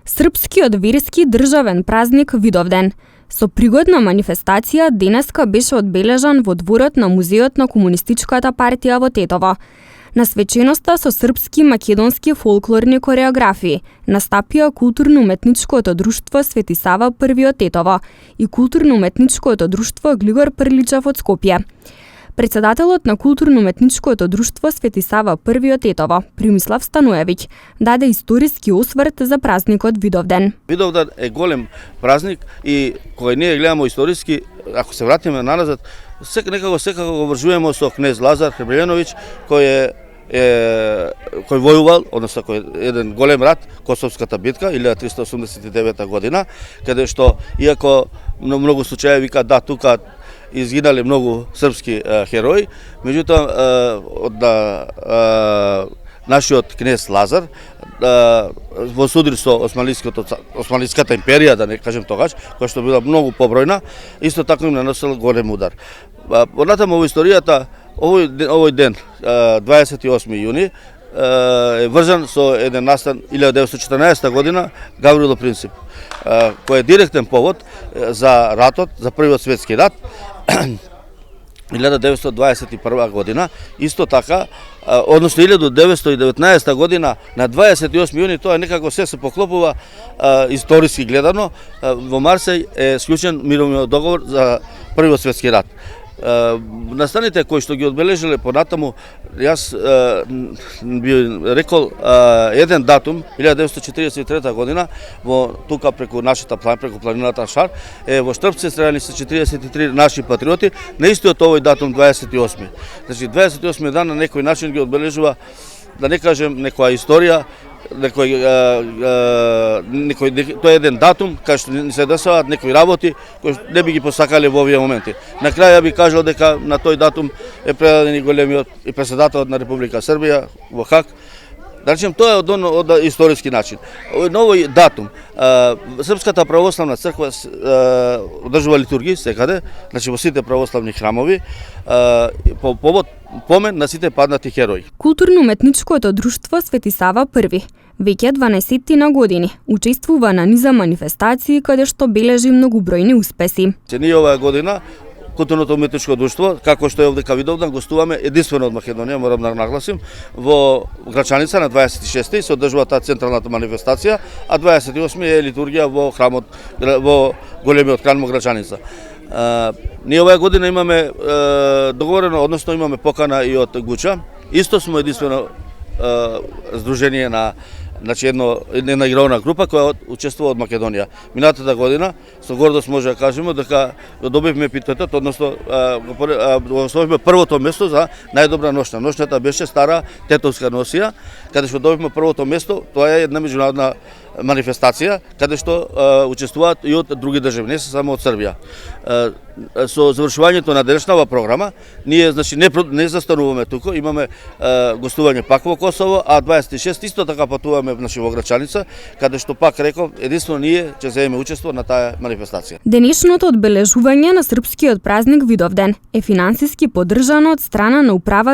Српскиот верски државен празник Видовден. Со пригодна манифестација денеска беше одбележан во дворот на Музеот на Комунистичката партија во Тетово. На свеченоста со српски македонски фолклорни кореографии настапија културно-уметничкото друштво Свети Сава I од Тетово и културно-уметничкото друштво Глигор Прличев од Скопје. Председателот на културно-уметничкото друштво Свети Сава I од Тетово, Примислав Стануевиќ, даде историски осврт за празникот Видовден. Видовден е голем празник и кога ние гледаме историски, ако се вратиме назад, секако го вржуваме со кнез Лазар Хребрејановиќ, кој војувал, односно кој еден голем рат, Косовската битка 1389 година, каде што иако многу случаи вика да тука изгинале многу српски херои, меѓутоа нашиот кнез Лазар во суdir со Османлиската империја, да не кажем тогаш, која што била многу побројна, исто така им наносил голем удар. Понатаму во историјата овој ден, 28 јуни, е врзан со еден настан 1914 година Гаврило Принцип, кој е директен повод за ратот, за првиот светски рат, 1921 година, исто така, односно 1919 година, на 28 јуни, тоа некако се поклопува историски гледано, во Марсеј е склучен мировниот договор за првиот светски рат. Настаните кои што ги одбележиле понатаму, јас би рекол еден датум, 1943 година, тука преку нашата преку планината Шар, во Штрпце стреляни се 43 наши патриоти, на истиот овој датум 28. Значи 28 дан на некој начин ги одбележува, да не кажем некоја историја, тоа е еден датум кај што не се десуваат некои работи кои не би ги посакале во овие моменти. На крај би кажал дека на тој датум е предаден и големиот и председателот на Република Србија во Хаг. Да речем, тоа е од историски начин. Овој датум, Српската православна црква одржува литурги секаде, значи во сите православни храмови, по повод помен на сите паднати херои. Културно-уметничкото друштво Свети Сава I, веќе 12 на години, учествува на низа манифестации каде што бележи многубројни успеси. Ние оваа година Културно-уметничко друштво, како што е овде Видовден, гостуваме единствено од Македонија, морам да нагласим, во Грачаница на 26-ти се одржува таа централната манифестација, а 28-ми е литургија во храмот, во големиот храм во Грачаница. Ние оваа година имаме договорено, односно имаме покана и од Гуча. Исто сме единствено здружение на една игровна група која учествува од Македонија. Минатата година со гордост може да кажеме дека добивме епитетот, односно освоивме првото место за најдобра ношна. Ношната беше стара тетовска носија, каде што добивме првото место. Тоа е една меѓународна манифестација каде што учествуваат и од други држави, не само од Србија. Со завршувањето на денешната програма, ние значи не застануваме тука, имаме гостување пак во Косово, а 26 исто така патуваме значи во Грачаница, каде што пак реков единствено ние ќе земеме учество на таа манифестација. Денешното одбележување на српскиот празник Видовден е финансиски поддржано од страна на управата